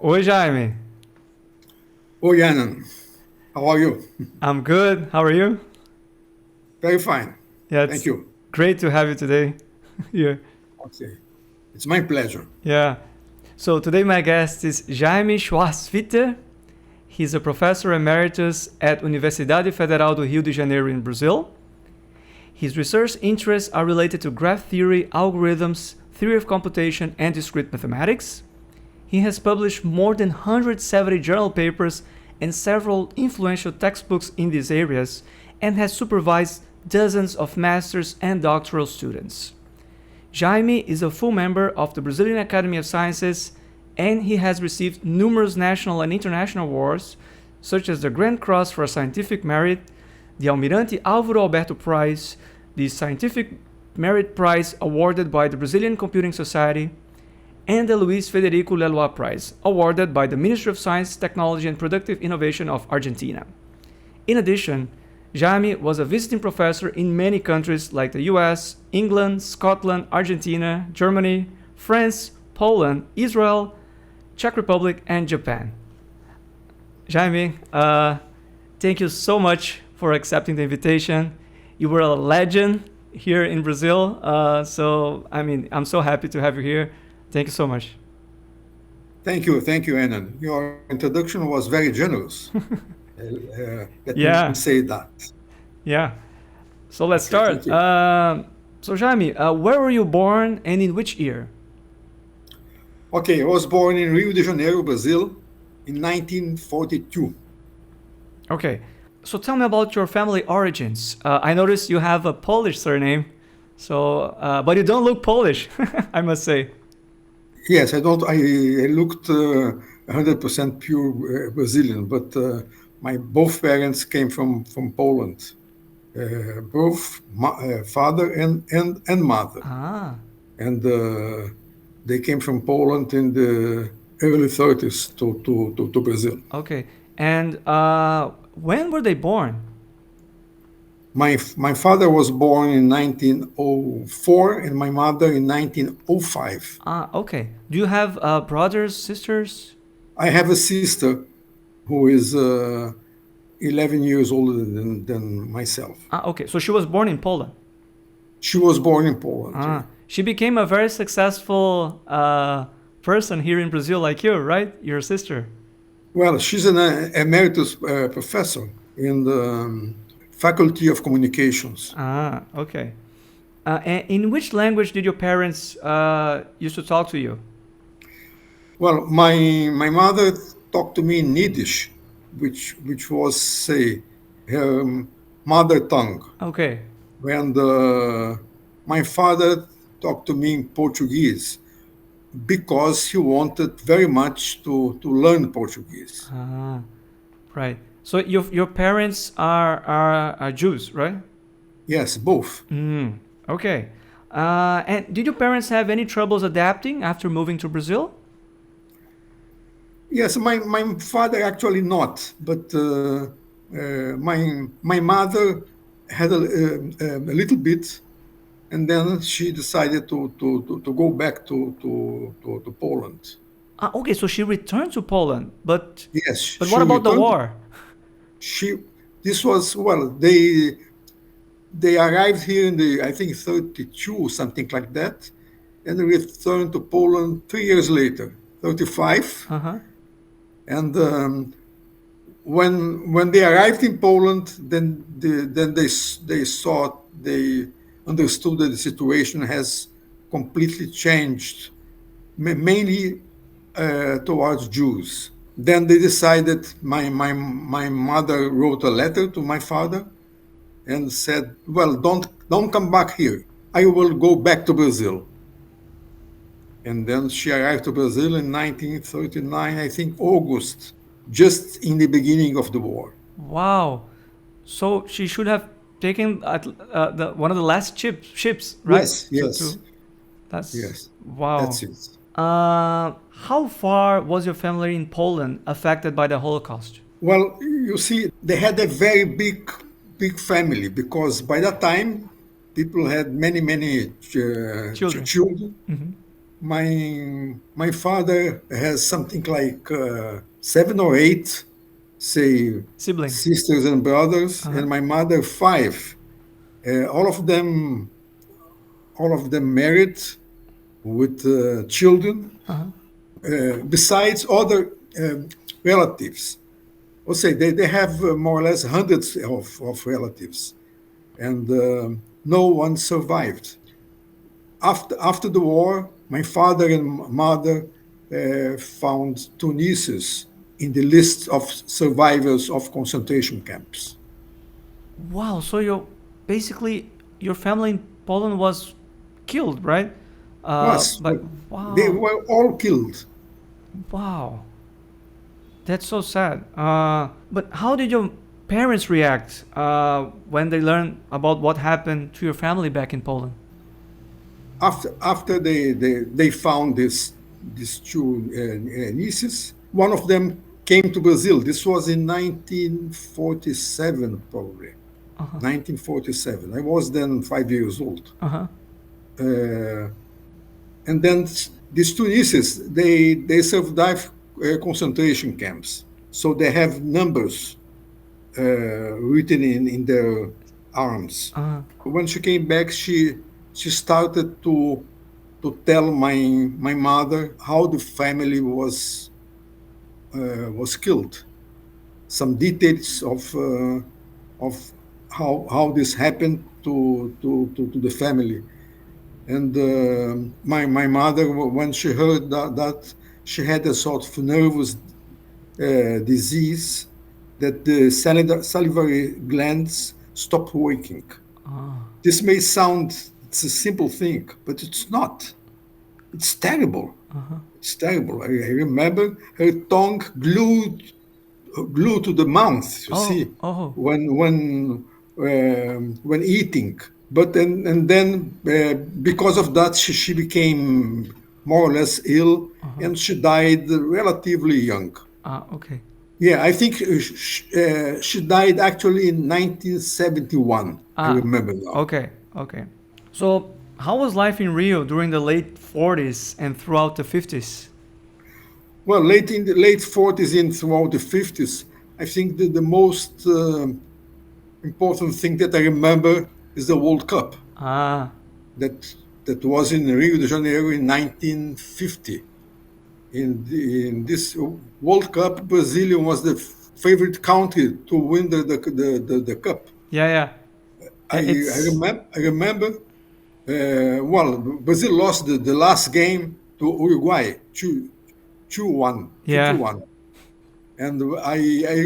Oi, Jayme. Oh, Yanan, how are you? I'm good. How are you? Very fine. Yeah, Thank it's you. great to have you today here. Okay. It's my pleasure. Yeah. So today my guest is Jayme Szwarcfiter. He's a professor emeritus at Universidade Federal do Rio de Janeiro in Brazil. His research interests are related to graph theory, algorithms, theory of computation, and discrete mathematics. He has published more than 170 journal papers and several influential textbooks in these areas and has supervised dozens of master's and doctoral students. Jayme is a full member of the Brazilian Academy of Sciences and he has received numerous national and international awards such as the Grand Cross for Scientific Merit, the Almirante Álvaro Alberto Prize, the Scientific Merit Prize awarded by the Brazilian Computing Society, and the Luis Federico Leloir Prize, awarded by the Ministry of Science, Technology and Productive Innovation of Argentina. In addition, Jayme was a visiting professor in many countries like the US, England, Scotland, Argentina, Germany, France, Poland, Israel, Czech Republic, and Japan. Jayme, thank you so much for accepting the invitation. You were a legend here in Brazil, I'm so happy to have you here. Thank you so much. Thank you, Yanan. Your introduction was very generous. Let me Yeah, say that. yeah. So let's Okay, thank start. you. So Jayme, where were you born and in which year? Okay, I was born in Rio de Janeiro, Brazil, in 1942. Okay. So tell me about your family origins. I noticed you have a Polish surname, but you don't look Polish, I must say. Yes, I don't. I looked 100% pure Brazilian, but my both parents came from Poland, both father and mother, Ah, and they came from Poland in the early 30s to Brazil. okay. And when were they born? My father was born in 1904 and my mother in 1905. Ah, okay. Do you have brothers, sisters? I have a sister who is 11 years older than myself. Ah, okay. So she was born in Poland. She was born in Poland. Yeah. Ah, she became a very successful person here in Brazil, like you, right? Your sister. Well, she's an emeritus professor in the Faculty of Communications. Ah, okay. And in which language did your parents used to talk to you? Well, my mother talked to me in Yiddish, which was, say, her mother tongue. Okay. And my father talked to me in Portuguese because he wanted very much to learn Portuguese. Ah, right. So your parents are Jews, right? Yes, both. Mm, okay. And did your parents have any troubles adapting after moving to Brazil? Yes, my father actually not, but my mother had a little bit, and then she decided to go back to Poland. Ah, okay. So she returned to Poland, but Yes, but she what about the returned. war? She this was well they arrived here in the I think 32 something like that, and returned to Poland 3 years later, 35, Uh huh. and when they arrived in Poland, then they saw they understood that the situation has completely changed, mainly towards Jews. Then they decided. My mother wrote a letter to my father and said, "Well, don't come back here. I will go back to Brazil." And then she arrived to Brazil in 1939, I think August, just in the beginning of the war. Wow. So she should have taken one of the last ships, right? Yes, To yes, that's yes, wow. that's it. How far was your family in Poland affected by the Holocaust? Well, you see, they had a very big family because by that time people had many Children. children, Hmm. My father has something like 7 or 8, say, Siblings. sisters and brothers, and my mother 5. All of them married with children. Besides other relatives, or say they have more or less hundreds of relatives, and no one survived. After the war, my father and mother found 2 nieces in the list of survivors of concentration camps. Wow, so basically your family in Poland was killed, right? Was But wow, They were all killed. wow, that's so sad. But how did your parents react when they learned about what happened to your family back in Poland? After they found these 2 nieces, one of them came to Brazil. This was in 1947, probably. 1947. I was then 5 years old. And then these 2 nieces, they survived concentration camps. So they have numbers written in their arms. When she came back, she started to tell my mother how the family was killed. Some details of how this happened to the family. And my mother, when she heard that she had a sort of nervous disease, that the salivary glands stopped working. This may sound, it's a simple thing, but it's not. It's terrible. It's terrible. I remember her tongue glued to the mouth. You see, when eating. But then because of that, she became more or less ill, and she died relatively young. Okay. Yeah, I think she died actually in 1971. I remember now. Okay. So how was life in Rio during the late 40s and throughout the 50s? Well, in the late 40s and throughout the 50s, I think the most important thing that I remember is the World Cup. That was in Rio de Janeiro in 1950. In this World Cup, Brazil was the favorite country to win the cup. Yeah. I remember. Well, Brazil lost the last game to Uruguay, 2-1. Yeah. 2-1. And I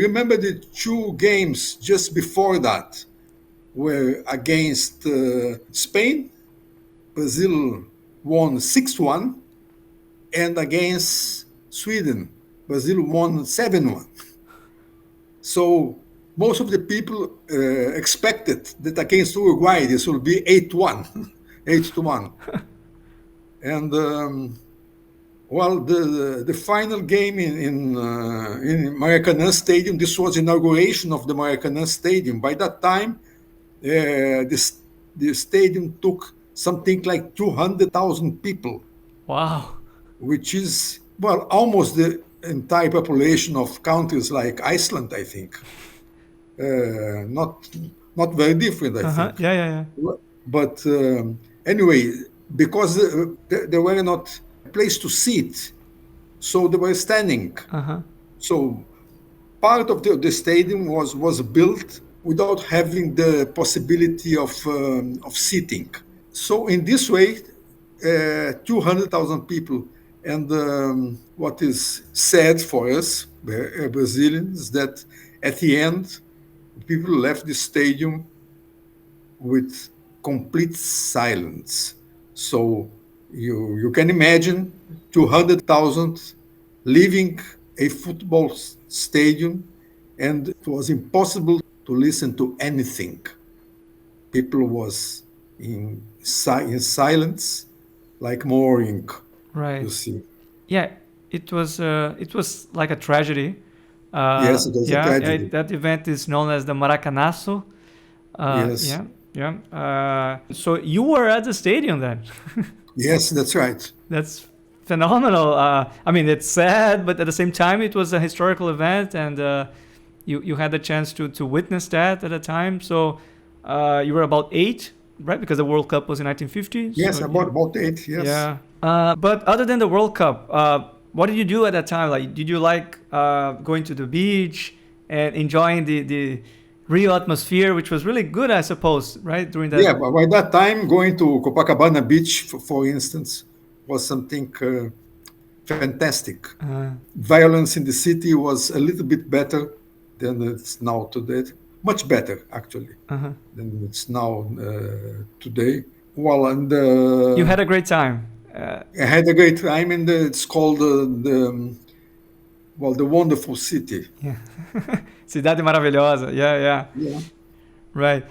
remember the 2 games just before that were against Spain. Brazil won 6-1, and against Sweden, Brazil won 7-1. So most of the people expected that against Uruguay this will be 8-1, 8-1. And well, the final game in Maracanazo Stadium, this was inauguration of the Maracanazo Stadium. By that time, the stadium took something like 200,000 people. Wow. Which is, well, almost the entire population of countries like Iceland, I think. Not very different, I think. Yeah. But anyway, because there were not a place to sit, so they were standing. So part of the stadium was built without having the possibility of sitting. So in this way, 200,000 people. And what is sad for us, Brazilians, that at the end, people left the stadium with complete silence. So you can imagine 200,000 leaving a football stadium, and it was impossible to listen to anything. People was in silence, like mooring. Right. You see. Yeah, it was like a tragedy. Yes, it was a tragedy. That event is known as the Maracanazo. Yes. Yeah. So you were at the stadium then? Yes, that's right. That's phenomenal. I mean, it's sad, but at the same time, it was a historical event, and you had the chance to witness that at a time. So you were about 8, right? Because the World Cup was in 1950. Yes, so about 8, yes. Yeah. But other than the World Cup, what did you do at that time? Like, did you like going to the beach and enjoying the Rio atmosphere, which was really good, I suppose, right? During that. Yeah, but by that time, going to Copacabana Beach, for instance, was something fantastic. Violence in the city was a little bit better than it's now today. Much better, actually, than it's now today. Well, and you had a great time. I had a great time, and it's called the wonderful city. Yeah. Cidade Maravilhosa. Yeah. Right.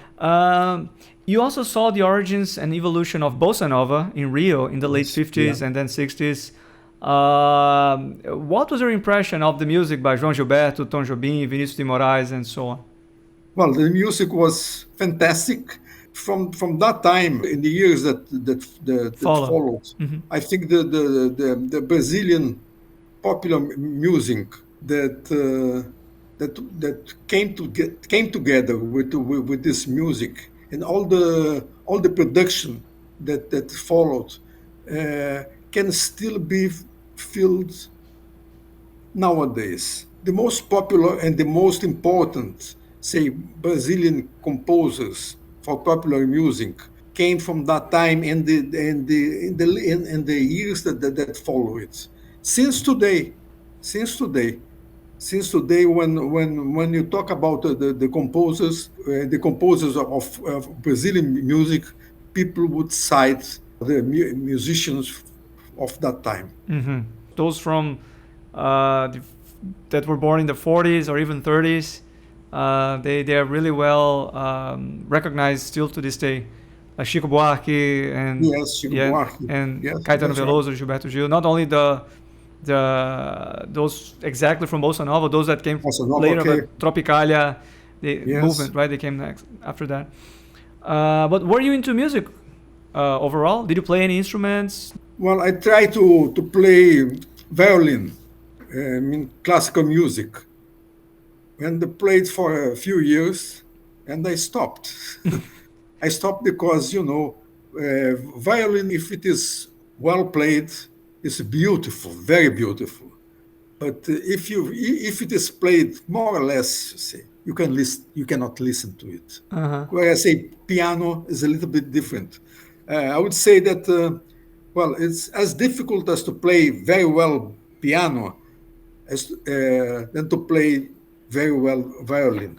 You also saw the origins and evolution of Bossa Nova in Rio in the late 50s and then 60s. What was your impression of the music by João Gilberto, Tom Jobim, Vinícius de Moraes, and so on? Well, the music was fantastic. From that time, in the years that followed, I think the Brazilian popular music that came together with this music and all the production that followed can still be felt nowadays. The most popular and the most important, say, Brazilian composers for popular music came from that time and the years that follow it. Since today, when you talk about the composers of Brazilian music, people would cite the musicians of that time. Mm-hmm. Those from that were born in the 40s or even 30s, they are really well recognized still to this day. Like Chico Buarque and Caetano Veloso, Gilberto Gil. Not only those exactly from Bossa Nova, those that came later, but Tropicalia, movement, right? They came next after that. But were you into music overall? Did you play any instruments? Well, I try to play violin in classical music, and I played for a few years, and I stopped. I stopped because, violin, if it is well played, is beautiful, very beautiful. But if it is played more or less, say, you cannot listen to it. Whereas say piano is a little bit different. I would say that it's as difficult as to play very well piano as than to play very well violin.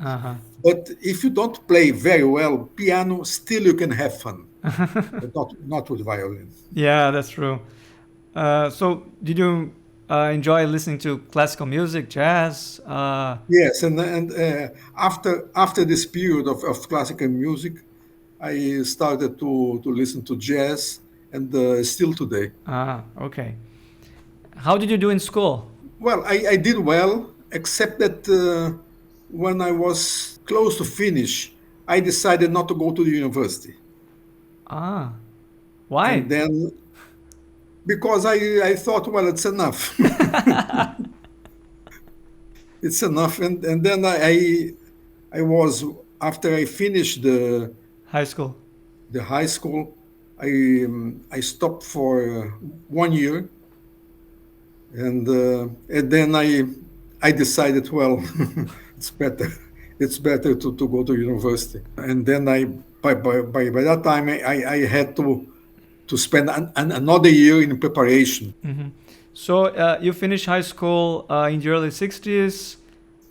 But if you don't play very well piano, still you can have fun, but not with violin. Yeah, that's true. So did you enjoy listening to classical music, jazz? Yes, and after this period of classical music, I started to listen to jazz, and still today. Okay. How did you do in school? Well, I did well, except that when I was close to finish, I decided not to go to the university. Why? And then, because I thought, well, it's enough. It's enough. And then I was, after I finished the high school, I stopped for 1 year. And then I decided, well, it's better to go to university. And then by that time I had to spend another year in preparation. Mm-hmm. So you finished high school in the early 60s,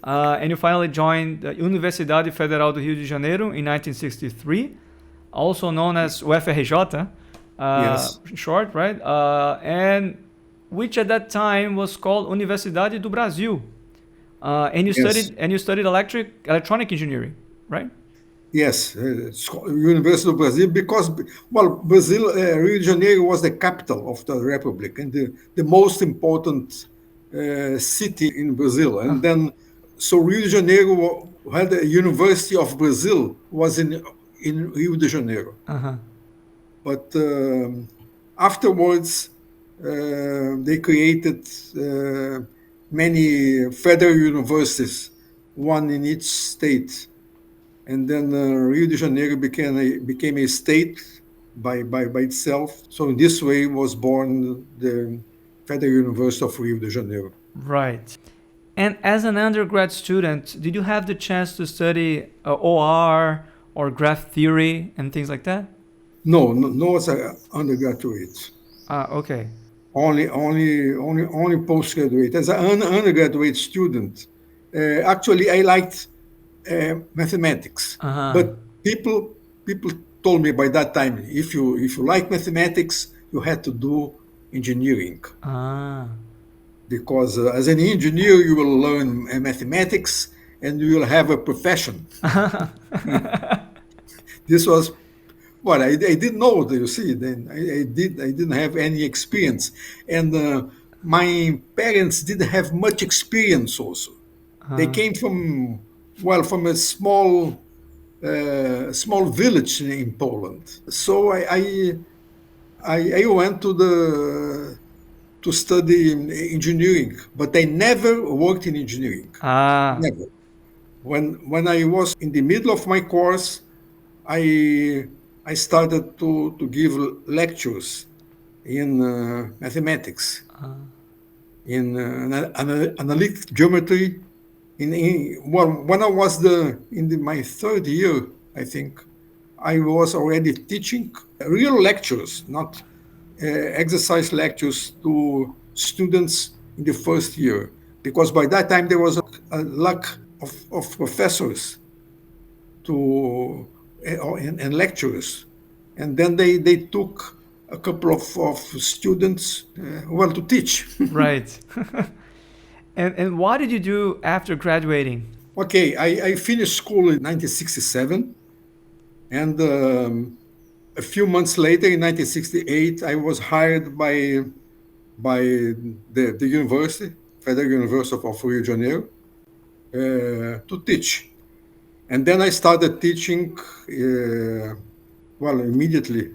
and you finally joined the Universidade Federal do Rio de Janeiro in 1963, also known as UFRJ, short, right? And which at that time was called Universidade do Brasil. And you studied electronic engineering, right? Yes, it's University of Brazil because, Brazil, Rio de Janeiro was the capital of the Republic and the most important city in Brazil. And then, so Rio de Janeiro had a University of Brazil was in Rio de Janeiro. But afterwards, they created many federal universities, one in each state. And then Rio de Janeiro became a state by itself. So in this way was born the Federal University of Rio de Janeiro. Right. And as an undergrad student, did you have the chance to study OR or graph theory and things like that? No as an undergraduate. Okay. Only postgraduate. As an undergraduate student, actually I liked mathematics, but people told me by that time, if you like mathematics, you had to do engineering. Because as an engineer, you will learn mathematics and you will have a profession. This was what I didn't know. You see, then I didn't have any experience, and my parents didn't have much experience. Also, they came from a small village in Poland. So I went to study engineering, but I never worked in engineering. Never. When I was in the middle of my course, I started to give lectures in mathematics, in analytic geometry. When I was in my third year, I think, I was already teaching real lectures, not exercise lectures to students in the first year, because by that time there was a lack of professors and lecturers, and then they took a couple of students to teach. Right. And what did you do after graduating? Okay, I finished school in 1967, and a few months later, in 1968, I was hired by the university, Federal University of Rio de Janeiro, to teach. And then I started teaching, immediately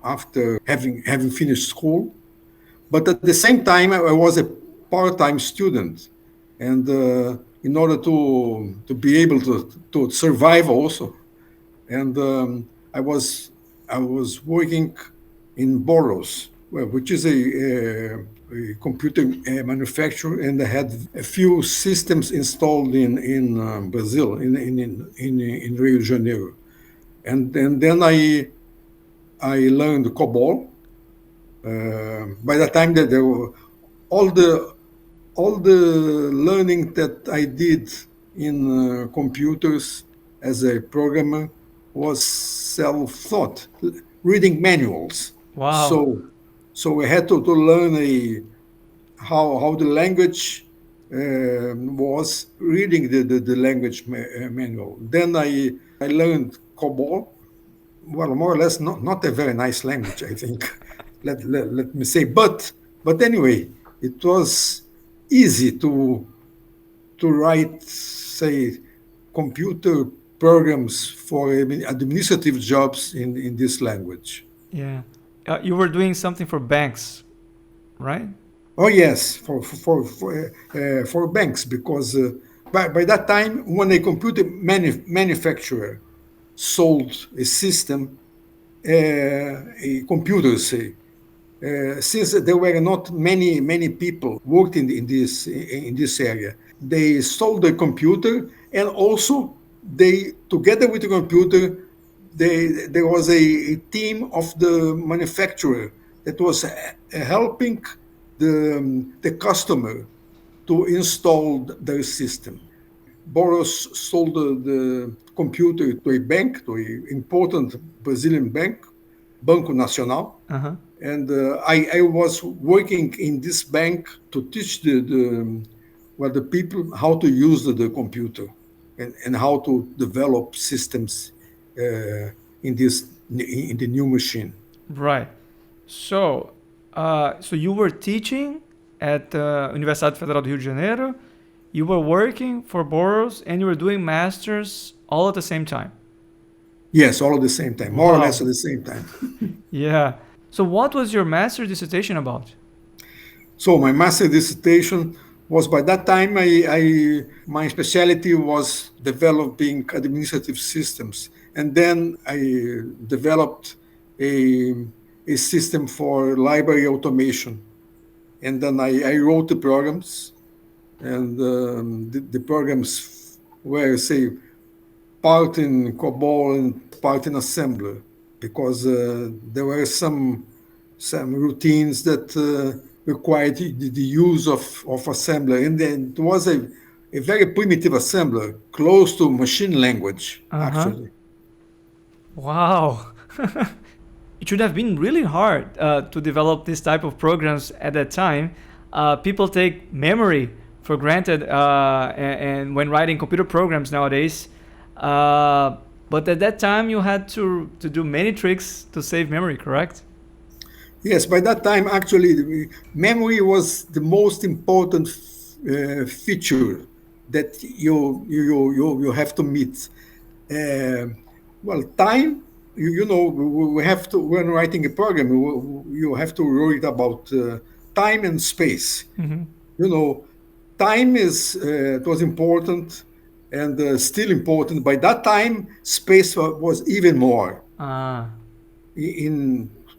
after having finished school. But at the same time, I was a part-time student. And in order to be able to survive also, and I was working in Borroughs, which is a computer manufacturer, and I had a few systems installed in Brazil, in Rio de Janeiro, and then I learned COBOL. By the time that there were all the learning that I did in computers as a programmer was self-taught, reading manuals. Wow. So we had to learn how the language was, reading the language manual. Then I learned COBOL. Well, more or less not a very nice language, I think. let me say. But anyway, it was easy to write, say, computer programs for administrative jobs in this language. Yeah. You were doing something for banks, right? Oh yes, for banks, because by that time, when a computer manufacturer sold a system, a computer, say, since there were not many people worked in this area, they sold the computer, and also they, together with the computer, there was a team of the manufacturer that was helping the customer to install their system. Borroughs sold the computer to a bank, to an important Brazilian bank, Banco Nacional. And I was working in this bank to teach the people how to use the computer and how to develop systems in the new machine. Right. So you were teaching at the Universidade Federal do Rio de Janeiro, you were working for Borroughs, and you were doing masters all at the same time. Yes, all at the same time, more or less at the same time. Yeah. So what was your master's dissertation about? So my master dissertation was, by that time, my specialty was developing administrative systems. And then I developed a system for library automation. And then I wrote the programs, and the programs were, say, part in COBOL and part in assembler, because there were some routines that required the use of assembler. And then it was a very primitive assembler, close to machine language, actually. Wow. It should have been really hard to develop this type of programs at that time. People take memory for granted and when writing computer programs nowadays. But at that time, you had to do many tricks to save memory, correct? Yes, by that time, actually, memory was the most important feature that you have to meet. Well, time, we have to, when writing a program, you have to worry about time and space. Time it was important and still important. By that time, space was even more.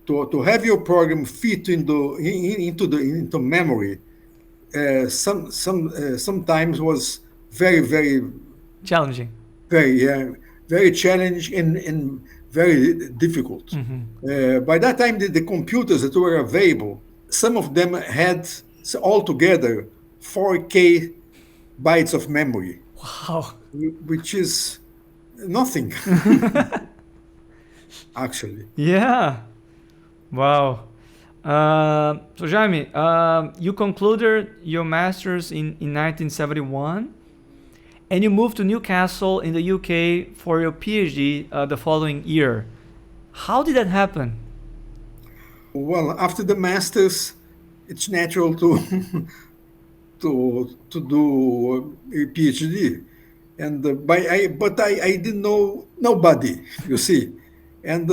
To have your program fit into memory, sometimes was very challenging. Very challenging and very difficult. By that time, the computers that were available, some of them had altogether 4K bytes of memory. Wow. Which is nothing, actually. Yeah. Wow. So Jayme, you concluded your master's in 1971, and you moved to Newcastle in the UK for your PhD the following year. How did that happen? Well, after the master's, it's natural to do a PhD, and but I didn't know nobody, you see, and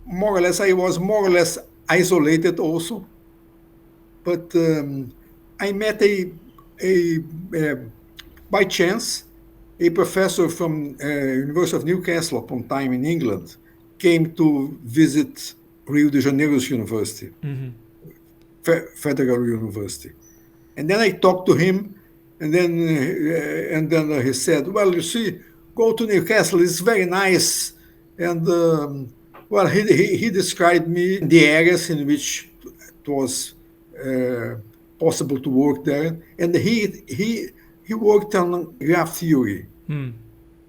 more or less I was more or less isolated also. But I met by chance a professor from University of Newcastle upon time in England came to visit Rio de Janeiro's university, Federal University. And then I talked to him, and then he said, well, you see, go to Newcastle, it's very nice. And well, he described me the areas in which it was possible to work there. And he worked on graph theory.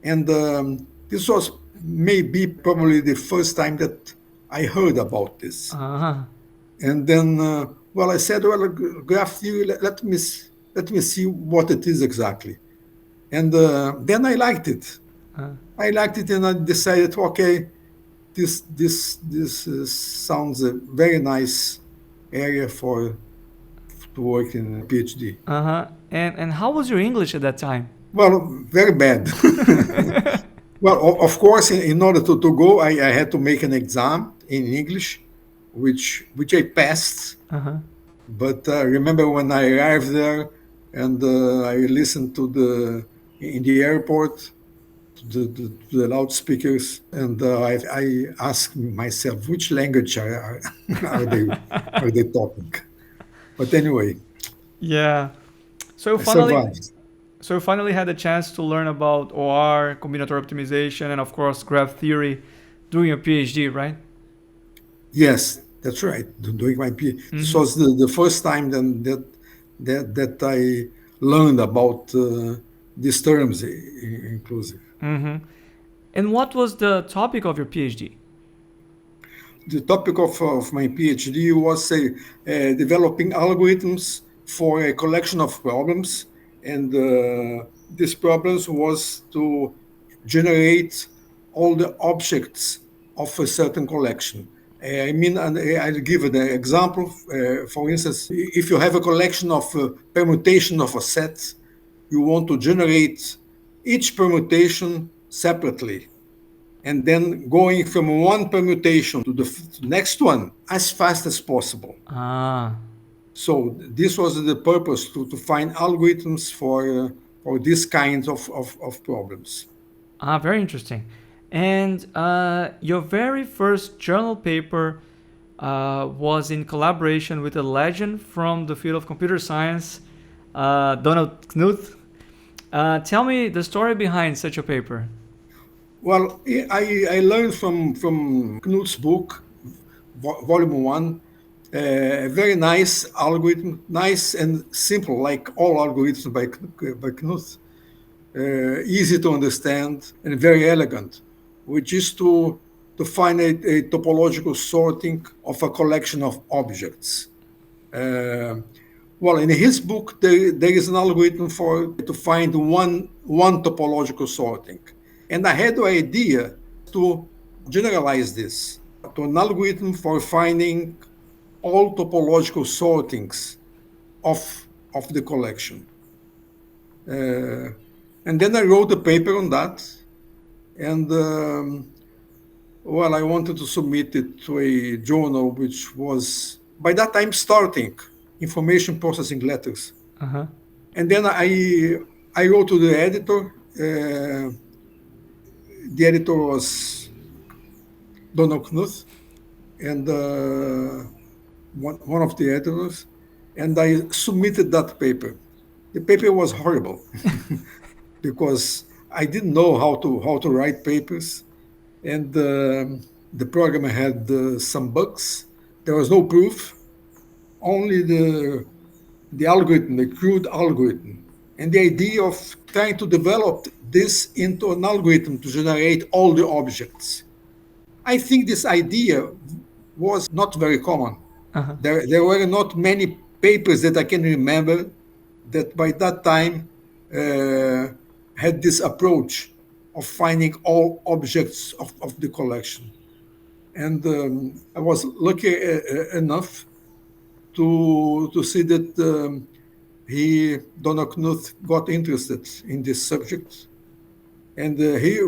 And this was probably the first time that I heard about this. And then, well, I said, well, graph theory, let me see what it is exactly. And then I liked it. I liked it, and I decided, okay, this sounds a very nice area to work in a PhD. And how was your English at that time? Well, very bad. Well, of course, in order to go, I had to make an exam in English, which I passed. But I remember when I arrived there, and I listened in the airport to the loudspeakers, and I asked myself, which language are they talking? But anyway, yeah. So you finally had a chance to learn about OR, combinatorial optimization, and of course graph theory during your PhD, right? Yes, that's right. Doing my PhD, this was the first time then that I learned about these terms, inclusive. And what was the topic of your PhD? The topic of my PhD was developing algorithms for a collection of problems, and these problems was to generate all the objects of a certain collection. I mean, I'll give an example. For instance, if you have a collection of permutation of a set, you want to generate each permutation separately, and then going from one permutation to the next one as fast as possible. So this was the purpose to find algorithms for these kinds of problems. Very interesting. And your very first journal paper was in collaboration with a legend from the field of computer science, Donald Knuth. Tell me the story behind such a paper. Well, I learned from Knuth's book, Volume 1, a very nice algorithm, nice and simple, like all algorithms by Knuth, easy to understand and very elegant, which is to find a topological sorting of a collection of objects. Well, in his book, there is an algorithm to find one topological sorting. And I had the idea to generalize this to an algorithm for finding all topological sortings of the collection. And then I wrote a paper on that. And, well, I wanted to submit it to a journal which was, by that time, starting information processing letters. Uh-huh. And then I wrote to the editor. The editor was Donald Knuth, and one of the editors, and I submitted that paper. The paper was horrible because I didn't know how to write papers, and the program had some bugs. There was no proof, only the algorithm, the crude algorithm, and the idea of trying to develop this into an algorithm to generate all the objects. I think this idea was not very common. Uh-huh. There were not many papers that I can remember that by that time had this approach of finding all objects of the collection. And I was lucky enough to see that Donald Knuth got interested in this subject, and he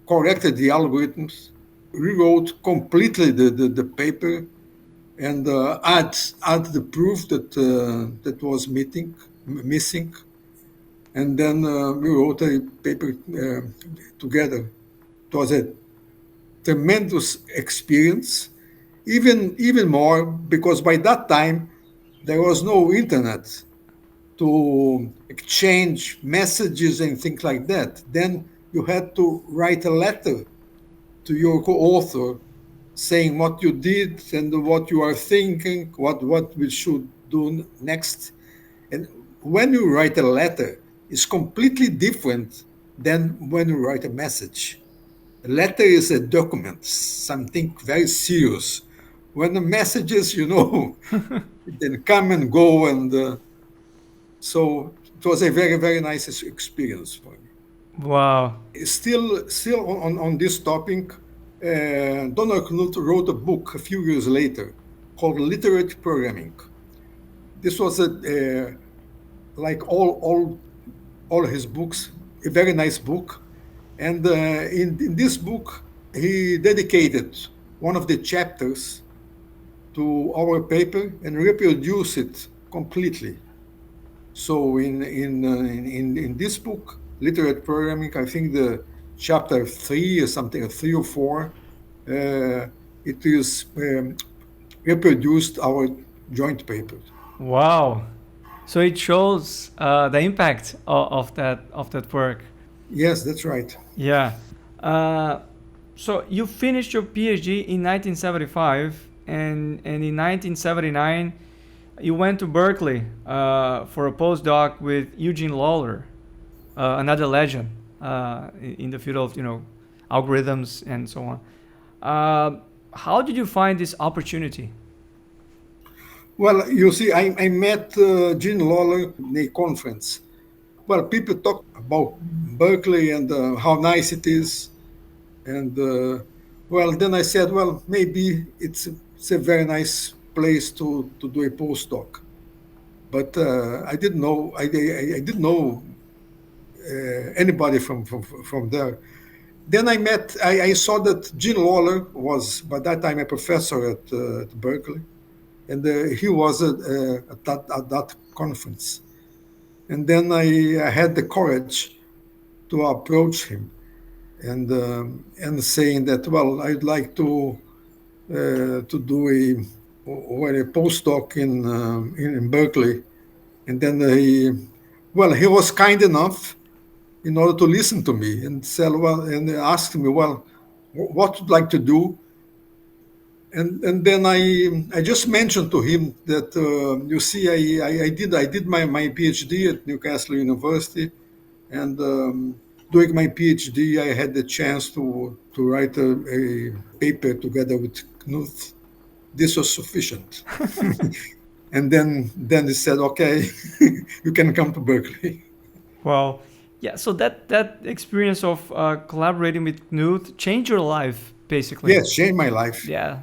corrected the algorithms, rewrote completely the paper, and add the proof that was missing, and then we wrote a paper together. It was a tremendous experience, even more because by that time there was no internet to exchange messages and things like that. Then you had to write a letter to your co-author saying what you did and what you are thinking, what we should do next. And when you write a letter, it's completely different than when you write a message. A letter is a document, something very serious. When the messages, they come and go, and so it was a very, very nice experience for me. Wow. Still on this topic, Donald Knuth wrote a book a few years later called Literate Programming. This was like all his books, a very nice book. And in this book, he dedicated one of the chapters to our paper and reproduced it completely. So in this book, Literate Programming, I think the chapter 3 or something, 3 or 4, it is reproduced our joint paper. Wow. So it shows the impact of that work. Yes, that's right. Yeah. So you finished your PhD in 1975, and in 1979 you went to Berkeley for a postdoc with Eugene Lawler, another legend in the field of algorithms and so on. How did you find this opportunity? Well, you see, I met Gene Lawler in a conference. Well, people talk about Berkeley and how nice it is. And, well, then I said, well, maybe it's a very nice place to do a postdoc. But I didn't know, I didn't know anybody from there. Then I saw that Gene Lawler was, by that time, a professor at Berkeley. and he was at that conference. And then I had the courage to approach him and saying that, well, I'd like to do a postdoc in Berkeley. And then he was kind enough in order to listen to me and said, well, and asked me, well, what would you like to do? And then I just mentioned to him that you see, I did my PhD at Newcastle University, and doing my PhD, I had the chance to write a paper together with Knuth. This was sufficient. And then he said, okay, you can come to Berkeley. Wow. Yeah, so that experience of collaborating with Knuth changed your life, basically. Yes, changed my life. Yeah.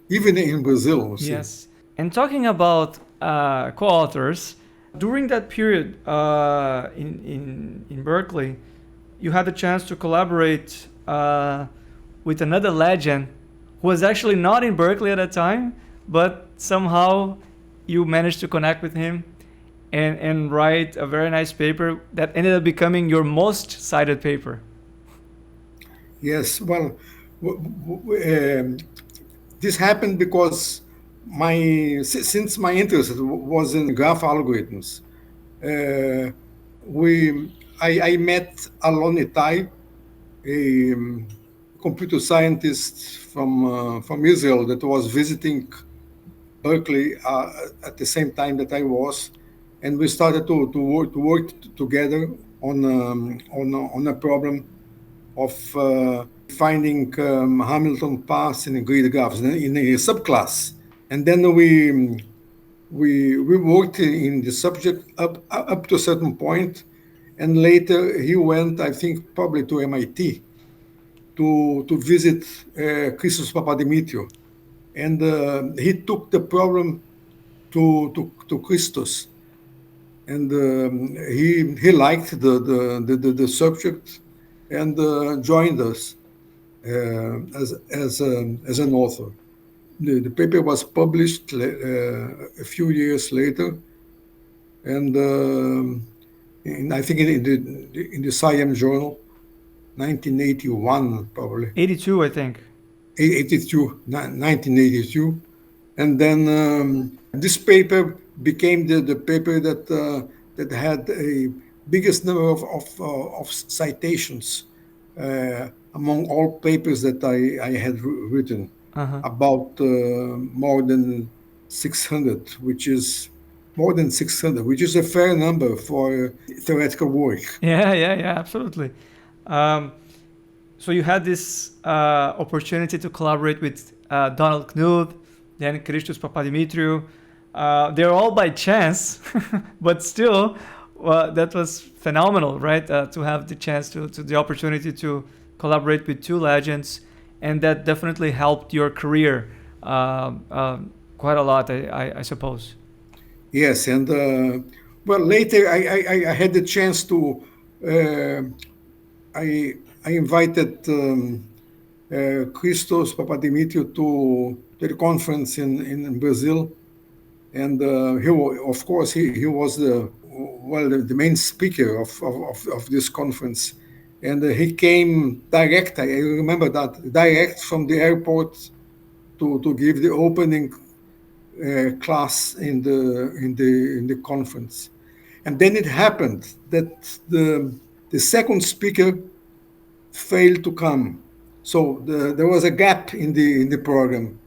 Even in Brazil. Yes. And talking about co-authors, during that period in Berkeley, you had the chance to collaborate with another legend who was actually not in Berkeley at that time, but somehow you managed to connect with him and write a very nice paper that ended up becoming your most cited paper. Yes, well, this happened because since my interest was in graph algorithms, I met Alon Itai, a computer scientist from Israel that was visiting Berkeley at the same time that I was, and we started to work together on a problem of finding Hamilton paths in grid graphs in a subclass, and then we worked in the subject up to a certain point, and later he went, I think, probably to MIT to visit Christos Papadimitriou, and he took the problem to Christos, and he liked the subject and joined us as an author. The paper was published a few years later, and I think in the Science Journal, 1981 probably. 82, I think. 1982, and then this paper became the paper that had a biggest number of citations among all papers that I had written. About more than 600, which is a fair number for theoretical work. Yeah, absolutely. So you had this opportunity to collaborate with Donald Knuth, then Christos Papadimitriou. They're all by chance, but still, that was phenomenal, right? To have the chance to the opportunity to collaborate with two legends, and that definitely helped your career quite a lot, I suppose. Yes, and later I had the chance to. I invited Christos Papadimitriou to the conference in Brazil, and he was the main speaker of this conference, and he came direct. I remember that, direct from the airport to give the opening class in the conference, and then it happened that the second speaker failed to come, so there was a gap in the program,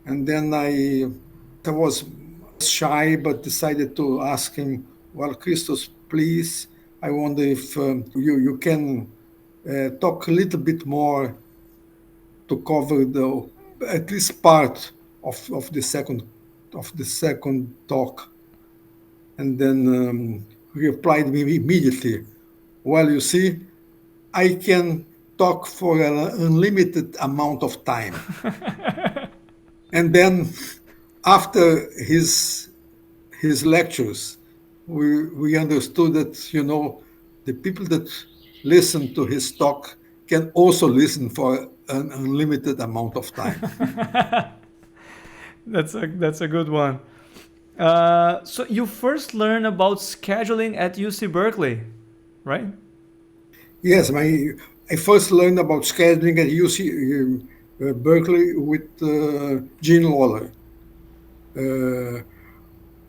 and then I was shy but decided to ask him, well, Christos, please, I wonder if you can talk a little bit more to cover at least part of the second talk. And then he replied me immediately, well, you see, I can talk for an unlimited amount of time. And then after his lectures, we understood that, the people that listen to his talk can also listen for an unlimited amount of time. That's a good one. So you first learned about scheduling at UC Berkeley, right? Yes, I first learned about scheduling at UC Berkeley with Gene Lawler.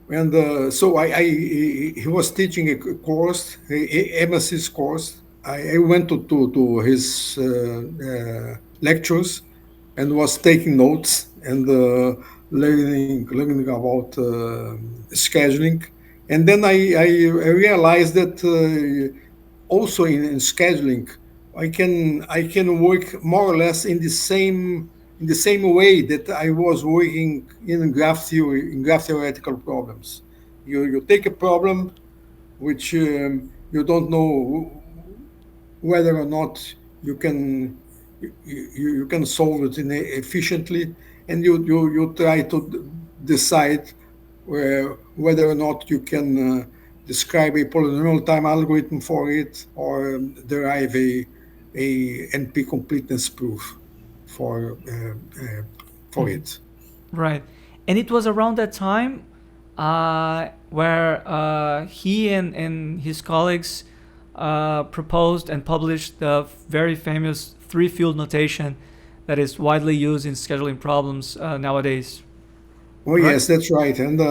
And so he was teaching a course, a MSc course. I went to his lectures and was taking notes and learning about scheduling. And then I realized that also in scheduling, I can work more or less in the same way that I was working in graph theory, in graph theoretical problems. You take a problem which you don't know whether or not you can you can solve it efficiently, and you try to decide whether or not you can describe a polynomial time algorithm for it, or derive a NP completeness proof for it. Right. And it was around that time where he and his colleagues proposed and published the very famous three-field notation that is widely used in scheduling problems nowadays. Oh Right? yes, that's right. And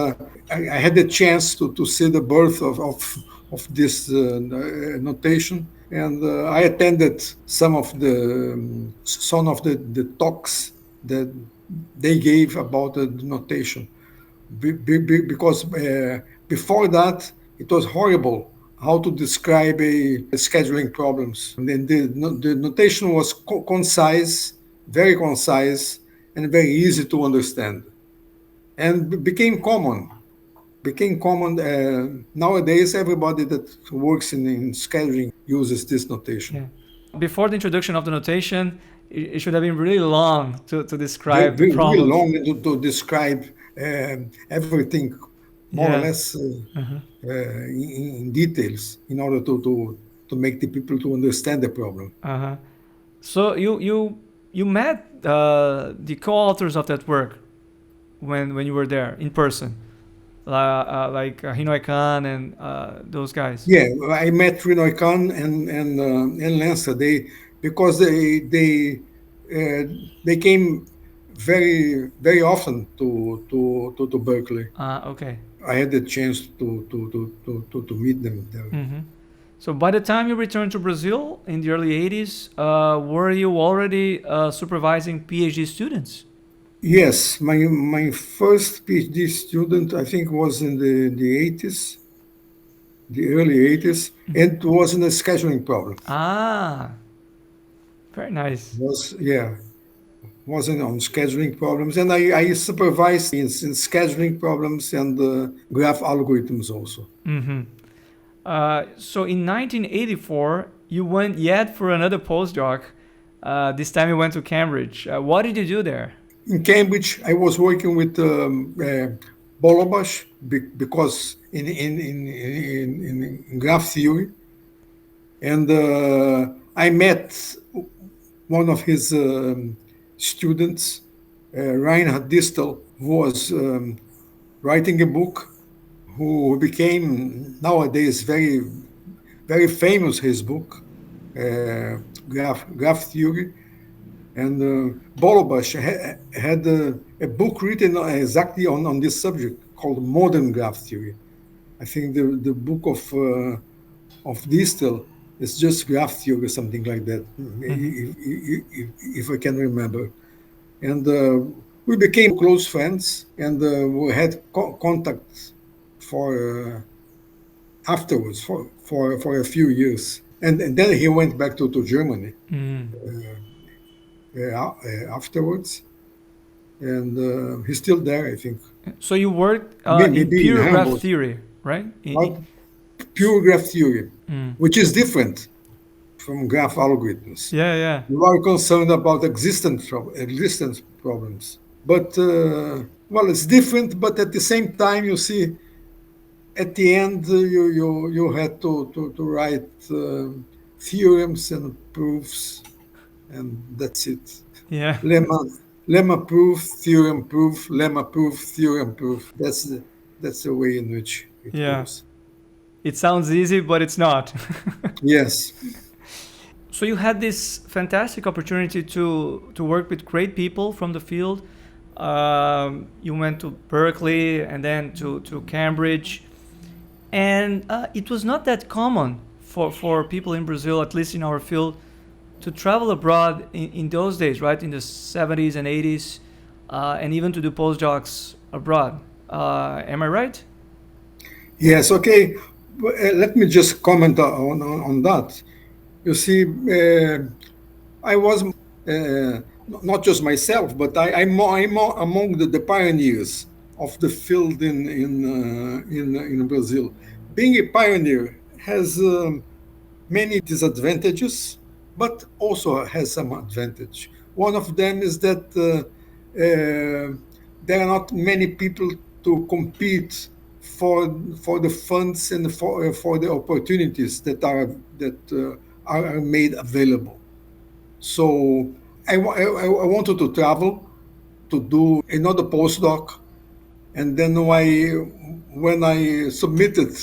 I had the chance to see the birth of this notation, and I attended some of the talks that they gave about the notation, because before that it was horrible how to describe a scheduling problems. And then the notation was very concise, and very easy to understand, and became common. Nowadays, everybody that works in scheduling uses this notation. Yeah. Before the introduction of the notation, it should have been really long to Very, describe the very, very problems. long to describe everything more or Yeah. less in details, in order to make the people to understand the problem. Uh-huh. So you met the co-authors of that work when you were there in person, like Hinoe Khan and those guys. Yeah, I met Rinoy Khan and Lancer. Because they came very often to Berkeley. Okay. I had the chance to meet them there. Hmm. So by the time you returned to Brazil in the early 80s, were you already supervising PhD students? Yes, my first PhD student, I think, was in the 80s, the early 80s, and it was in a scheduling problem. Ah, very nice. Wasn't on scheduling problems, and I supervised in scheduling problems and graph algorithms also. Hmm. So in 1984, you went yet for another postdoc. This time you went to Cambridge. What did you do there? In Cambridge, I was working with Bollobás, because in graph theory, and I met one of his students, Reinhard Diestel, who was writing a book, who became nowadays very famous. His book, graph theory, and Bollobás had a book written exactly on this subject called Modern Graph Theory. I think the book of Diestel is just graph theory or something like that, if I can remember. And we became close friends, and we had contact for afterwards for a few years. And then he went back to Germany afterwards, and he's still there, I think. So you worked in Maybe in pure graph Hamburg. theory, right? But pure graph theory, which is different from graph algorithms. Yeah. You are concerned about existence problems, but well, it's different. But at the same time, you see, at the end, you had to write theorems and proofs, and that's it. Yeah. Lemmas. lemma proof, theorem proof, lemma proof, theorem proof. That's the way in which it Yeah. goes. It sounds easy, but it's not. Yes. So you had this fantastic opportunity to work with great people from the field. You went to Berkeley and then to Cambridge. And it was not that common for people in Brazil, at least in our field, to travel abroad in those days, right? In the 70s and 80s, and even to do postdocs abroad. Am I right? Yes. Okay. Let me just comment on that. You see, I was not just myself, but I'm among the pioneers of the field in Brazil. Being a pioneer has many disadvantages, but also has some advantage. One of them is that there are not many people to compete for the funds and for the opportunities that are made available. So I wanted to travel to do another postdoc, and then when I submitted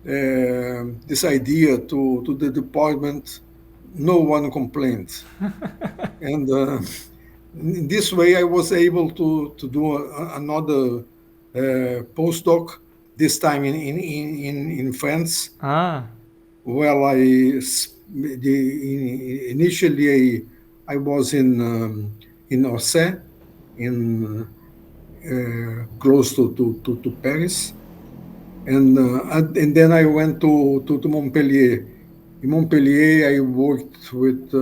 this idea to the department, no one complained. And in this way, I was able to do another postdoc, this time in France. Ah, Well, initially I was in Orsay, in close to Paris, and then I went to Montpellier. In Montpellier, I worked with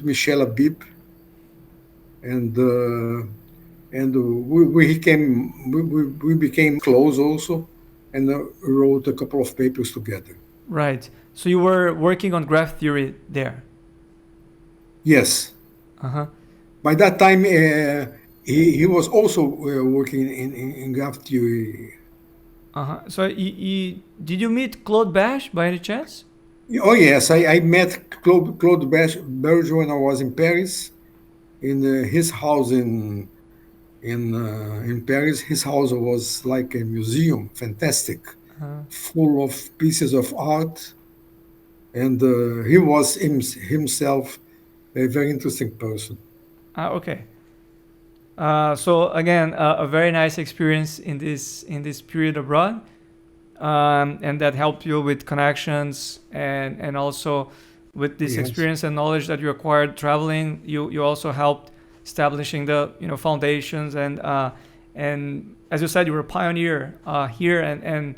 Michel Habib, and we became close also, and wrote a couple of papers together. right. So you were working on graph theory there. Yes. Uh-huh. By that time, he was also working in graph theory. Uh-huh. So did you meet Claude Berge by any chance? Oh yes, I met Claude Berge when I was in Paris, in his house in Paris. His house was like a museum, fantastic, full of pieces of art, and he was himself a very interesting person. Ah, okay. So again, a very nice experience in this period abroad, and that helped you with connections and also with this Yes. experience and knowledge that you acquired traveling. You also helped establishing the foundations and as you said, you were a pioneer here and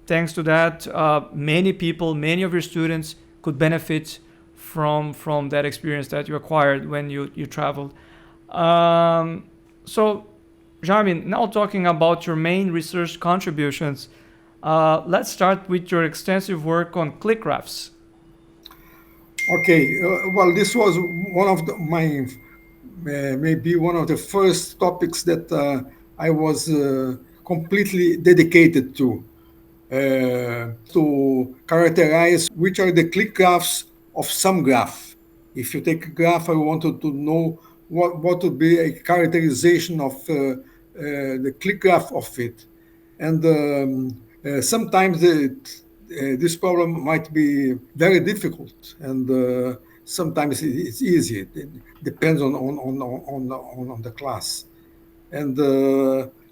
thanks to that, many of your students could benefit from that experience that you acquired when you traveled. So, Jayme, now talking about your main research contributions, let's start with your extensive work on click graphs. Okay, well, this was one of my maybe one of the first topics that I was completely dedicated to characterize which are the click graphs of some graph. If you take a graph, I wanted to know what would be a characterization of the click graph of it. And sometimes this problem might be very difficult, and sometimes it's easy. It depends on the class. And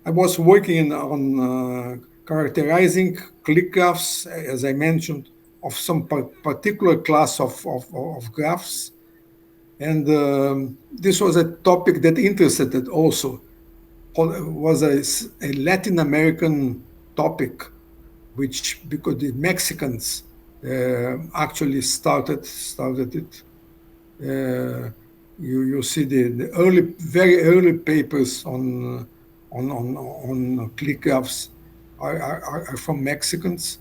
I was working on characterizing click graphs, as I mentioned, of some particular class of graphs. And this was a topic that interested also. Was a Latin American topic, which because the Mexicans actually started it. You see the very early papers on click graphs are from Mexicans,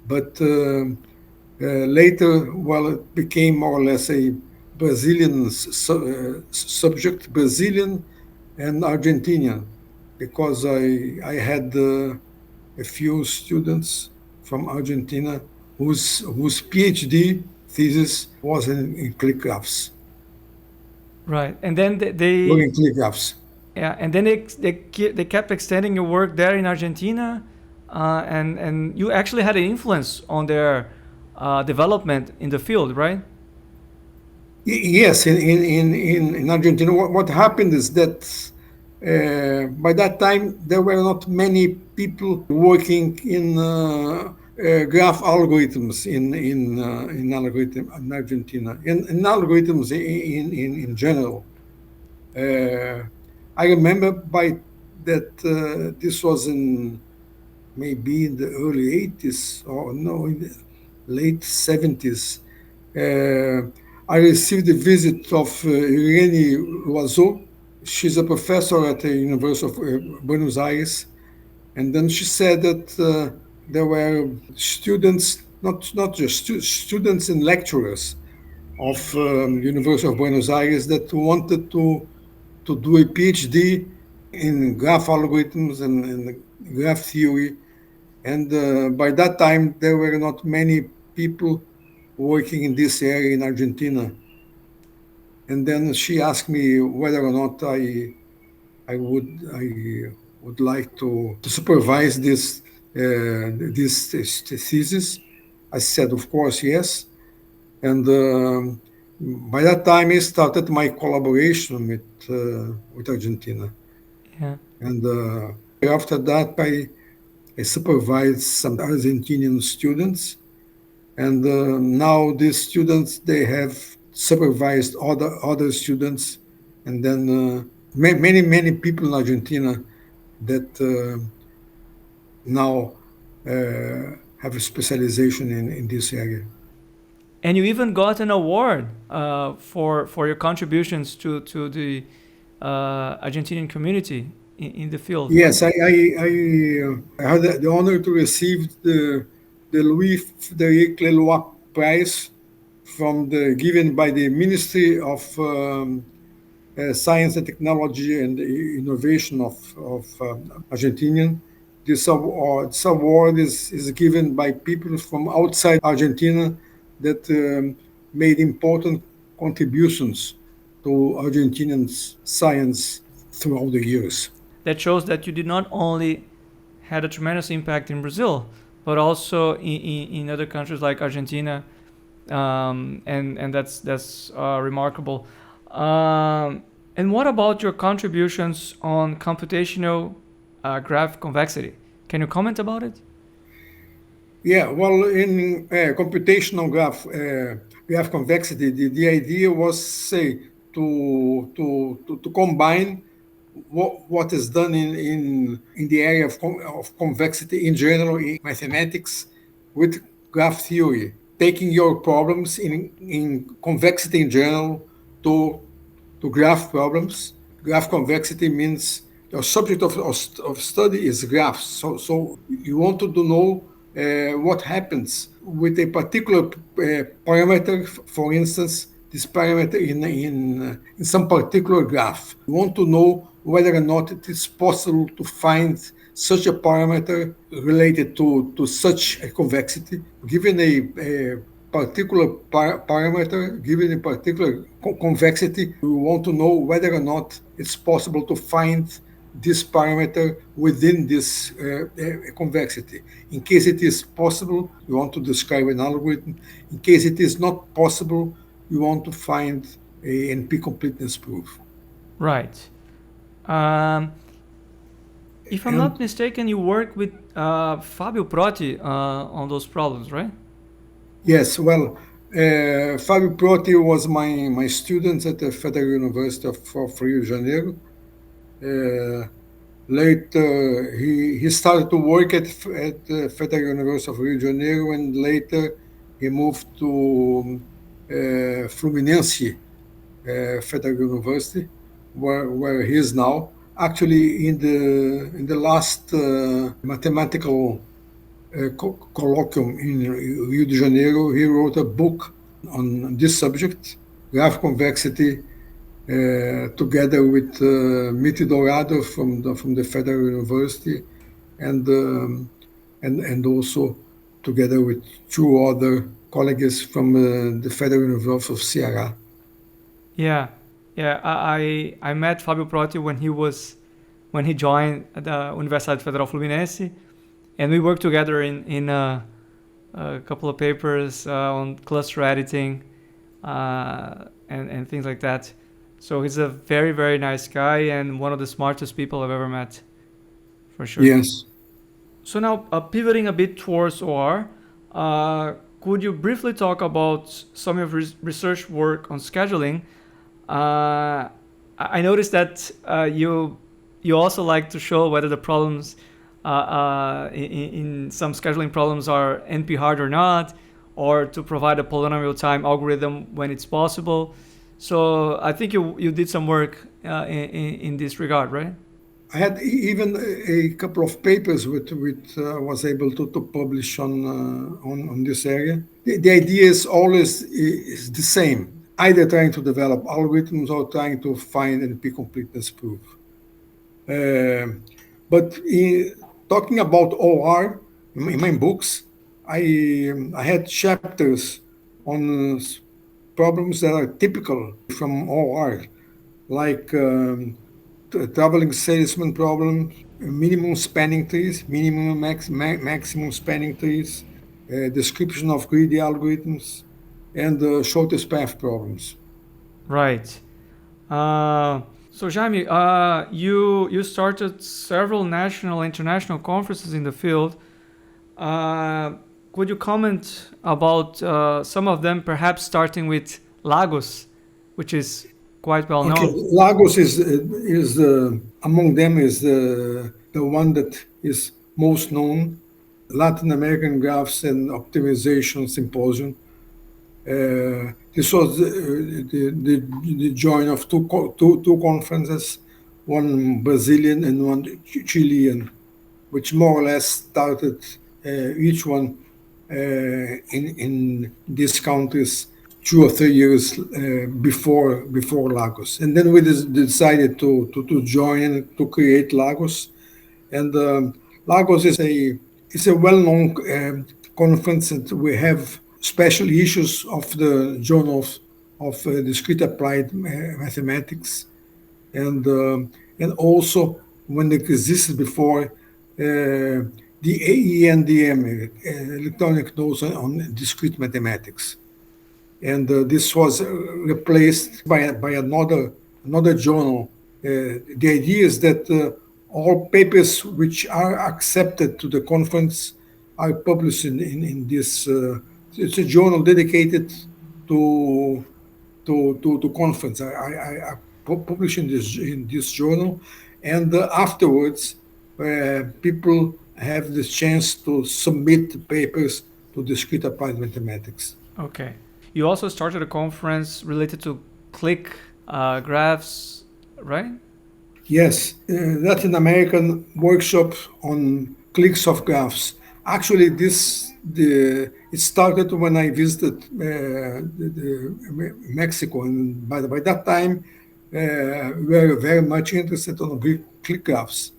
but later, well, it became more or less a Brazilian subject, Brazilian and Argentinian, because I had a few students from Argentina whose PhD thesis was in click graphs. Right. And then During clear graphs. yeah, and then they kept extending your work there in Argentina, and you actually had an influence on their development in the field, right? Yes, in Argentina, what happened is that by that time there were not many people working in graph algorithms in Argentina, in algorithms in general. I remember by that this was in maybe in the early 80s or no, in the late 70s. I received the visit of Irene Loiseau. She's a professor at the University of Buenos Aires. And then she said that there were students, not just students and lecturers of University of Buenos Aires that wanted to do a PhD in graph algorithms and graph theory. And by that time, there were not many people working in this area in Argentina. And then she asked me whether or not I would like to supervise this thesis. I said, of course, yes. And by that time, I started my collaboration with Argentina. Yeah. And after that, I supervised some Argentinian students. And now these students, they have supervised other students. And then many people in Argentina that now have a specialization in this area. And you even got an award for your contributions to the Argentinian community in the field. Yes, I had the honor to receive the Luis Federico Leloir Prize given by the Ministry of Science and Technology and Innovation of Argentina. This award is given by people from outside Argentina that made important contributions to Argentinian science throughout the years. That shows that you did not only had a tremendous impact in Brazil, but also in other countries like Argentina, and that's remarkable. And what about your contributions on computational graph convexity? Can you comment about it? Yeah, well, in computational graph convexity, the idea was, say, to combine what is done in the area of convexity in general in mathematics with graph theory, taking your problems in convexity in general to graph problems. Graph convexity means your subject of study is graphs. So you want to know what happens with a particular parameter, for instance, this parameter in some particular graph. You want to know whether or not it is possible to find such a parameter related to such a convexity, given a particular parameter, given a particular convexity. We want to know whether or not it's possible to find this parameter within this convexity. In case it is possible, you want to describe an algorithm. In case it is not possible, you want to find a NP completeness proof. Right. If I'm not mistaken, you work with Fabio Proti on those problems, right? Yes, well, Fabio Proti was my student at the Federal University of Rio de Janeiro. Later, he started to work at the Federal University of Rio de Janeiro, and later he moved to Fluminense Federal University, where he is now. Actually, in the last mathematical colloquium in Rio de Janeiro, he wrote a book on this subject, graph convexity, together with Miti Dourado from the Federal University, and also together with two other colleagues from the Federal University of Ceará. Yeah, Yeah, I met Fábio Protti when he joined the Universidade Federal Fluminense, and we worked together in a couple of papers on cluster editing and things like that. So he's a very, very nice guy and one of the smartest people I've ever met, for sure. Yes. So now, pivoting a bit towards OR, could you briefly talk about some of your research work on scheduling? I noticed that you also like to show whether the problems in some scheduling problems are NP hard or not, or to provide a polynomial time algorithm when it's possible. So I think you did some work in this regard, right? I had even a couple of papers which was able to publish on this area. The idea is always is the same, either trying to develop algorithms or trying to find NP completeness proof. But talking about OR, in my books, I had chapters on problems that are typical from OR, like traveling salesman problem, minimum spanning trees, minimum maximum spanning trees, description of greedy algorithms, and shortest path problems. Right. So Jayme, you started several national, international conferences in the field. Could you comment about some of them, perhaps starting with Lagos, which is quite well known? Okay, Lagos is among them is the one that is most known. Latin American Graphs and Optimization Symposium. This was the join of two conferences, one Brazilian and one Chilean, which more or less started each one in these countries 2 or 3 years before Lagos. And then we decided to join to create Lagos. And Lagos is a well-known conference, and we have special issues of the journals of Discrete Applied Mathematics, and also when it existed before, the AENDM, Electronic Notes on Discrete Mathematics. And this was replaced by another journal. The idea is that all papers which are accepted to the conference are published in this. It's a journal dedicated to conference. I publish in this journal, and afterwards, people have the chance to submit papers to Discrete Applied Mathematics. Okay. You also started a conference related to click graphs, right? Yes, Latin American workshop on clicks of graphs. Actually, it started when I visited Mexico, and by that time, we were very much interested on click graphs,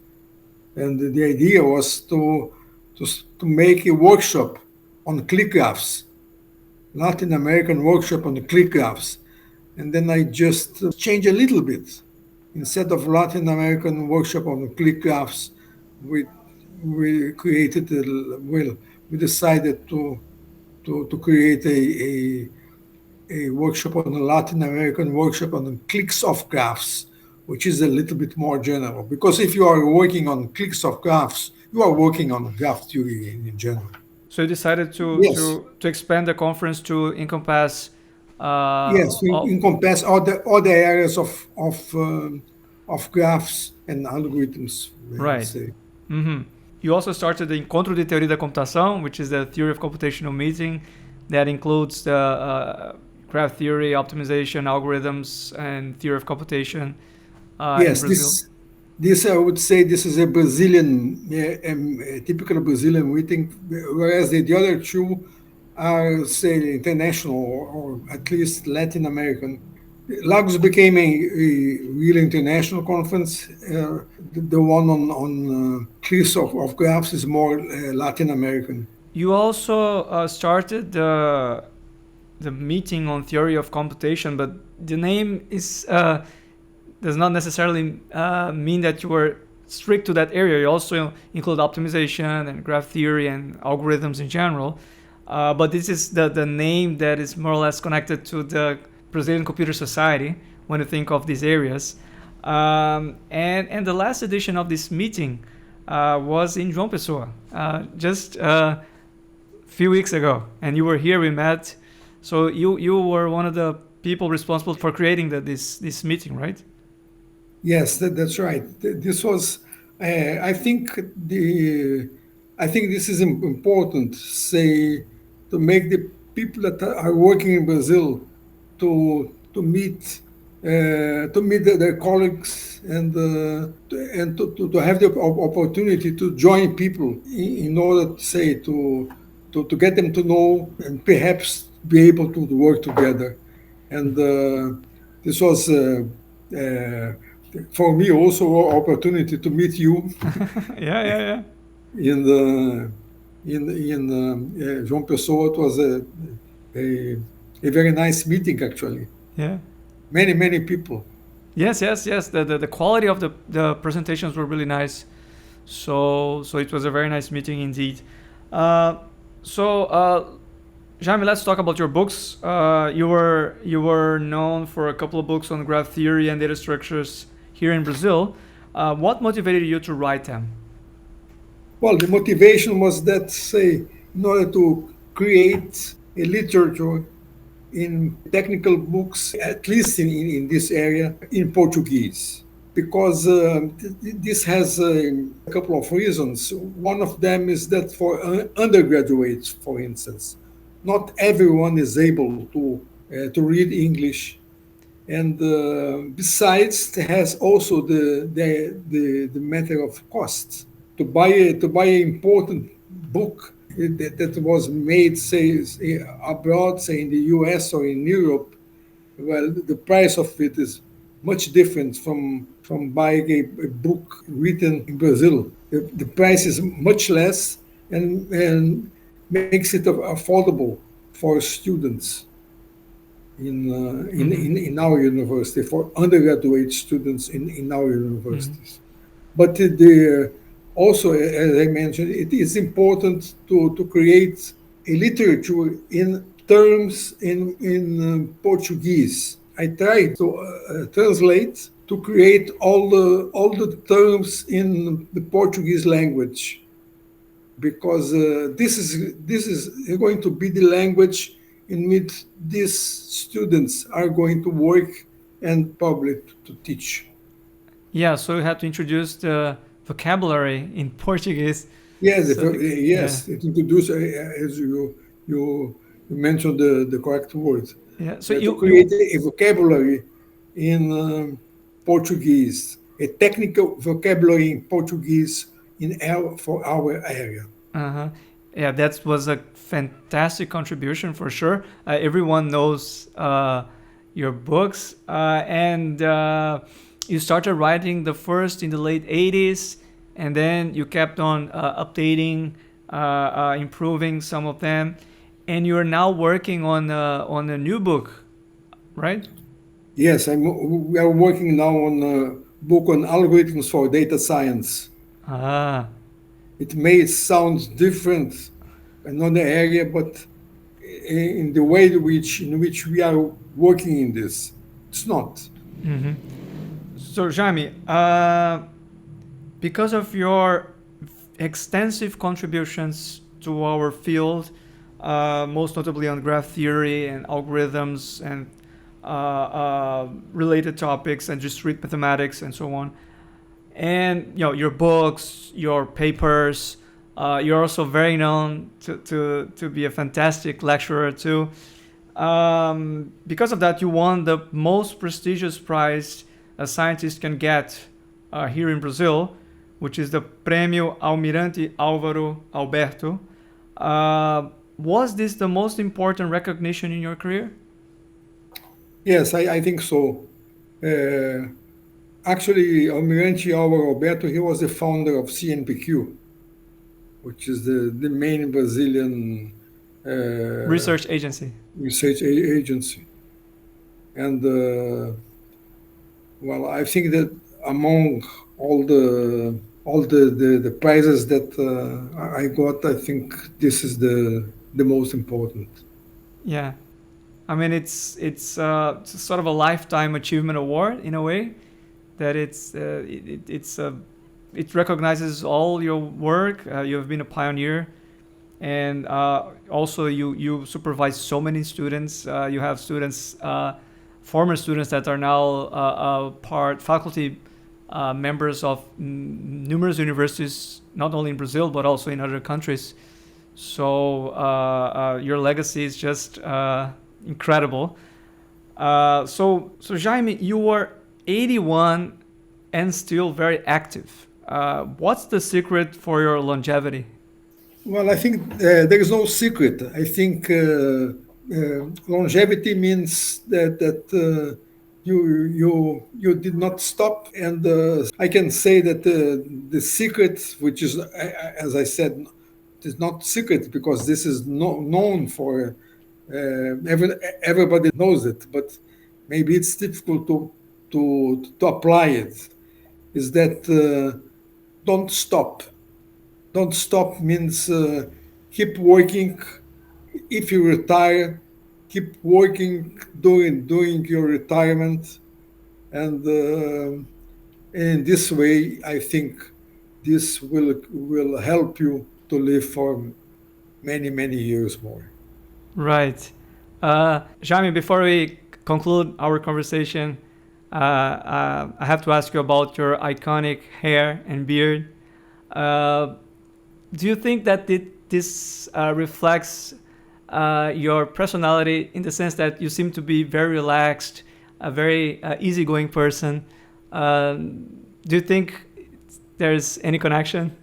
and the idea was to make a workshop on click graphs, Latin American workshop on the click graphs, and then I just changed a little bit. Instead of Latin American workshop on the click graphs, we created we decided to create a workshop on the Latin American workshop on the clicks of graphs, which is a little bit more general. Because if you are working on clicks of graphs, you are working on graph theory in general. So you decided to expand the conference to encompass. Encompass all the areas of graphs and algorithms. Right. Mm-hmm. You also started the Encontro de Teoria da Computação, which is the theory of computational meeting that includes the graph theory, optimization, algorithms, and theory of computation. Yes, this I would say this is a Brazilian, a typical Brazilian meeting, whereas the other two are, say, international or at least Latin American. Lagos became a real international conference. The one on clicks of graphs is more Latin American. You also started the the meeting on theory of computation, but the name is does not necessarily mean that you were strict to that area. You also include optimization and graph theory and algorithms in general. But this is the name that is more or less connected to the Brazilian Computer Society when you think of these areas. And the last edition of this meeting was in João Pessoa, just a few weeks ago. And you were here, we met. So you were one of the people responsible for creating this meeting, right? Yes, that's right. This was, I think this is important, say, to make the people that are working in Brazil to meet their colleagues and to have the opportunity to join people in order to say to get them to know and perhaps be able to work together. And this was for me also an opportunity to meet you. Yeah. In João Pessoa. It was a very nice meeting, actually. Yeah. Many people. Yes. The quality of the presentations were really nice. So it was a very nice meeting indeed. Jayme, let's talk about your books. You were known for a couple of books on graph theory and data structures here in Brazil. What motivated you to write them? Well, the motivation was that, say, in order to create a literature in technical books, at least in this area, in Portuguese. Because this has a couple of reasons. One of them is that for undergraduates, for instance, not everyone is able to read English. And besides, it has also the matter of cost. To buy an important book that was made, say, abroad, say in the US or in Europe, well, the price of it is much different from buying a book written in Brazil. The price is much less and makes it affordable for students in our university, for undergraduate students in our universities. But also, as I mentioned, it is important to create a literature in terms in Portuguese. I try to translate to create all the terms in the Portuguese language, because this is going to be the language in which these students are going to work and probably to teach. Yeah, so you have to introduce the vocabulary in Portuguese. Yes, it introduces, as you mentioned the correct word. Yeah, so you create a vocabulary in Portuguese, a technical vocabulary in Portuguese for our area. Yeah, that was a fantastic contribution for sure. Everyone knows your books, and you started writing the first in the late 80s, and then you kept on updating, improving some of them, and you're now working on a new book, right? Yes, we are working now on a book on algorithms for data science. It may sound different, another area, but in the way in which we are working in this, it's not. So, Jayme, because of your extensive contributions to our field, most notably on graph theory and algorithms and related topics and discrete mathematics and so on, and your books, your papers, you're also very known to be a fantastic lecturer too. Because of that, you won the most prestigious prize a scientist can get here in Brazil, which is the Prêmio Almirante Álvaro Alberto. Was this the most important recognition in your career? Yes, I think so. Actually, Almirante Álvaro Alberto, he was the founder of CNPq, which is the main Brazilian Research agency. Agency. And well, I think that among all the prizes that I got, I think this is the most important. Yeah, I mean it's sort of a lifetime achievement award in a way, that it recognizes all your work. You have been a pioneer, and also you supervise so many students. You have students, former students that are now faculty members of numerous universities, not only in Brazil but also in other countries. So your legacy is just incredible. So Jayme, you are 81 and still very active. What's the secret for your longevity? Well, I think there is no secret. I think longevity means that you did not stop, and I can say that the secret, which is, as I said, is not secret because this is known for everybody knows it, but maybe it's difficult to apply it. Is that don't stop. Don't stop means keep working. If you retire, keep working, doing your retirement, and in this way, I think this will help you to live for many years more. Right. Jayme, before we conclude our conversation, I have to ask you about your iconic hair and beard. Do you think that this reflects your personality, in the sense that you seem to be very relaxed, a very easygoing person? Do you think there's any connection?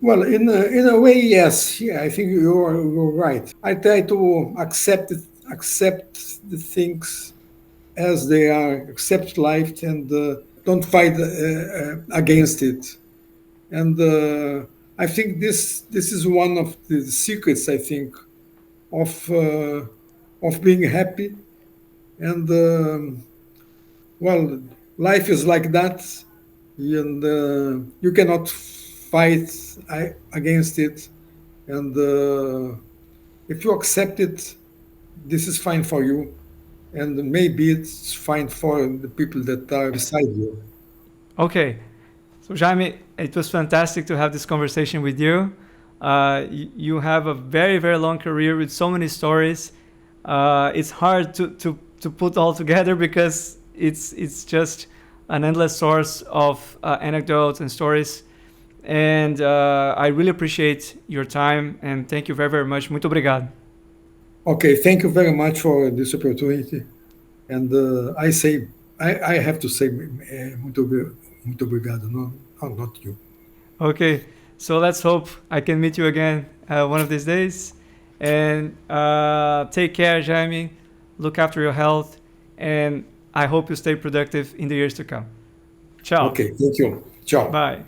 Well, in a way, yes. Yeah, I think you're right. I try to accept the things as they are, accept life, and don't fight against it. And I think this is one of the secrets, I think, of being happy. And well, life is like that, and you cannot fight against it. And if you accept it, this is fine for you, and maybe it's fine for the people that are beside you. Okay. So Jayme, it was fantastic to have this conversation with you. You have a very long career with so many stories. It's hard to put all together because it's just an endless source of anecdotes and stories. And I really appreciate your time, and thank you very much. Muito obrigado. Okay, thank you very much for this opportunity. And I have to say muito obrigado, no, not you. Okay, so let's hope I can meet you again one of these days. And take care, Jayme. Look after your health, and I hope you stay productive in the years to come. Ciao. Okay, thank you. Ciao. Bye.